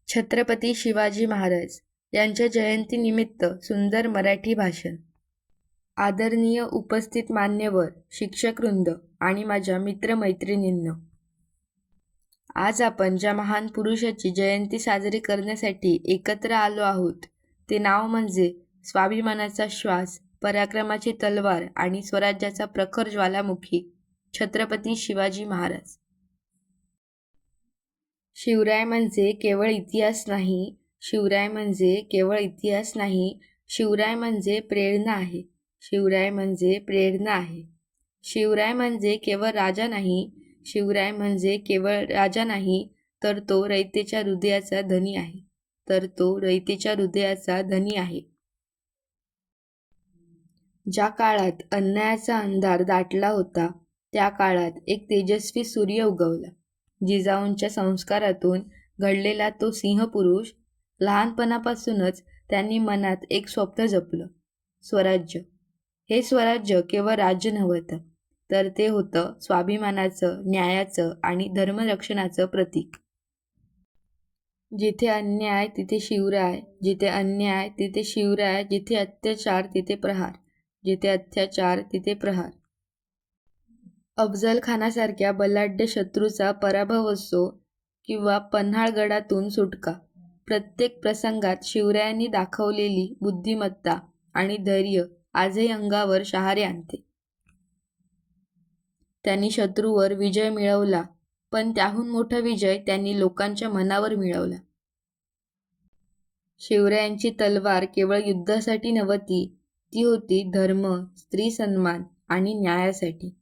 छत्रपती शिवाजी महाराज यांच्या जयंतीनिमित्त सुंदर मराठी भाषण. आदरणीय उपस्थित मान्यवर, शिक्षकवृंद आणि माझ्या मित्रमैत्रिणींनो, आज आपण ज्या महान पुरुषाची जयंती साजरी करण्यासाठी एकत्र आलो आहोत ते नाव म्हणजे स्वाभिमानाचा श्वास, पराक्रमाची तलवार आणि स्वराज्याचा प्रखर ज्वालामुखी छत्रपती शिवाजी महाराज. शिवराय म्हणजे केवळ इतिहास नाही, शिवराय म्हणजे केवळ इतिहास नाही, शिवराय म्हणजे प्रेरणा आहे, शिवराय म्हणजे प्रेरणा आहे. शिवराय म्हणजे केवळ राजा नाही, शिवराय म्हणजे केवळ राजा नाही, तर तो रयतेच्या हृदयाचा धनी आहे, तर तो रयतेच्या हृदयाचा धनी आहे. ज्या काळात अन्यायाचा अंधार दाटला होता त्या काळात एक तेजस्वी सूर्य उगवला. जिजाऊंच्या संस्कारातून घडलेला तो सिंहपुरुष. लहानपणापासूनच त्यांनी मनात एक स्वप्न जपलं, स्वराज्य. हे स्वराज्य केवळ राज्य नव्हतं, तर ते होतं स्वाभिमानाचं, न्यायाचं आणि धर्मरक्षणाचं प्रतीक. जिथे अन्याय तिथे शिवराय, जिथे अन्याय तिथे शिवराय, जिथे अत्याचार तिथे प्रहार, जिथे अत्याचार तिथे प्रहार. अफजल खानासारख्या बलाढ्य शत्रूचा पराभव असो किंवा पन्हाळगडातून सुटका, प्रत्येक प्रसंगात शिवरायांनी दाखवलेली बुद्धिमत्ता आणि धैर्य आजही अंगावर शहारे आणते. त्यांनी शत्रूवर विजय मिळवला, पण त्याहून मोठा विजय त्यांनी लोकांच्या मनावर मिळवला. शिवरायांची तलवार केवळ युद्धासाठी नव्हती, ती होती धर्म, स्त्री सन्मान आणि न्यायासाठी.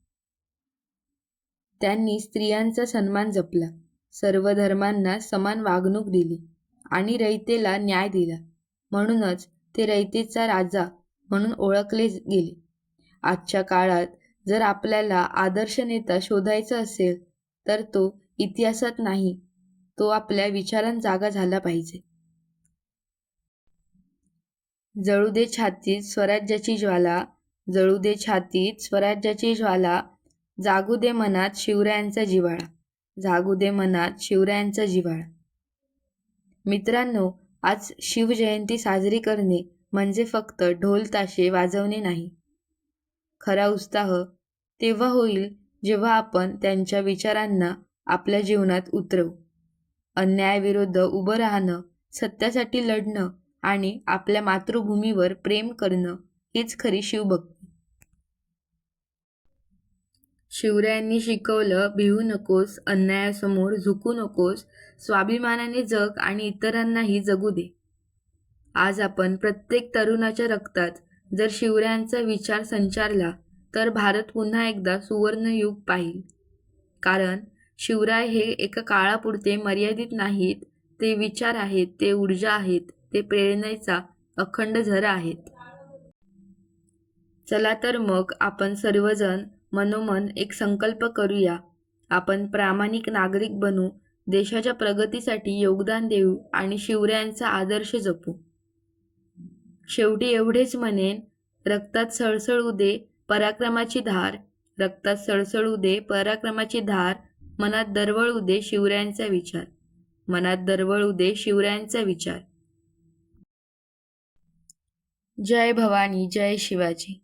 त्यांनी स्त्रियांचा सन्मान जपला, सर्व धर्मांना समान वागणूक दिली आणि रयतेला न्याय दिला. म्हणूनच ते रयतेचा राजा म्हणून ओळखले गेले. आजच्या काळात जर आपल्याला आदर्श नेता शोधायचा असेल तर तो इतिहासात नाही, तो आपल्या विचारांत जागा झाला पाहिजे. जळू दे छातीत स्वराज्याची ज्वाला, जळू दे छातीत स्वराज्याची ज्वाला, जागू दे मनात शिवरायांचा जिव्हाळा, जागू दे मनात शिवरायांचा जिव्हाळा. मित्रांनो, आज शिवजयंती साजरी करणे म्हणजे फक्त ढोल ताशे वाजवणे नाही. खरा उत्साह तेव्हा होईल जेव्हा आपण त्यांच्या विचारांना आपल्या जीवनात उतरवू. अन्यायाविरुद्ध उभं राहणं, सत्यासाठी लढणं आणि आपल्या मातृभूमीवर प्रेम करणं हीच खरी शिवभक्ती. शिवरायांनी शिकवलं, भिवू नकोस, अन्यायासमोर झुकू नकोस, स्वाभिमानाने जग आणि इतरांनाही जगू दे. आज आपण प्रत्येक तरुणाच्या रक्तात जर शिवरायांचा विचार संचारला तर भारत पुन्हा एकदा सुवर्णयुग पाहिल. कारण शिवराय हे एका काळापुरते मर्यादित नाहीत, ते विचार आहेत, ते ऊर्जा आहेत, ते प्रेरणेचा अखंड झरा आहेत. चला तर मग आपण सर्वजण मनोमन एक संकल्प करूया. आपण प्रामाणिक नागरिक बनू, देशाच्या प्रगतीसाठी योगदान देऊ आणि शिवरायांचा आदर्श जपू. शेवटी एवढेच म्हणेन, रक्तात सळसळू दे पराक्रमाची धार, रक्तात सळसळू दे पराक्रमाची धार, मनात दरवळू दे शिवरायांचा विचार, मनात दरवळू दे शिवरायांचा विचार. जय भवानी, जय शिवाजी.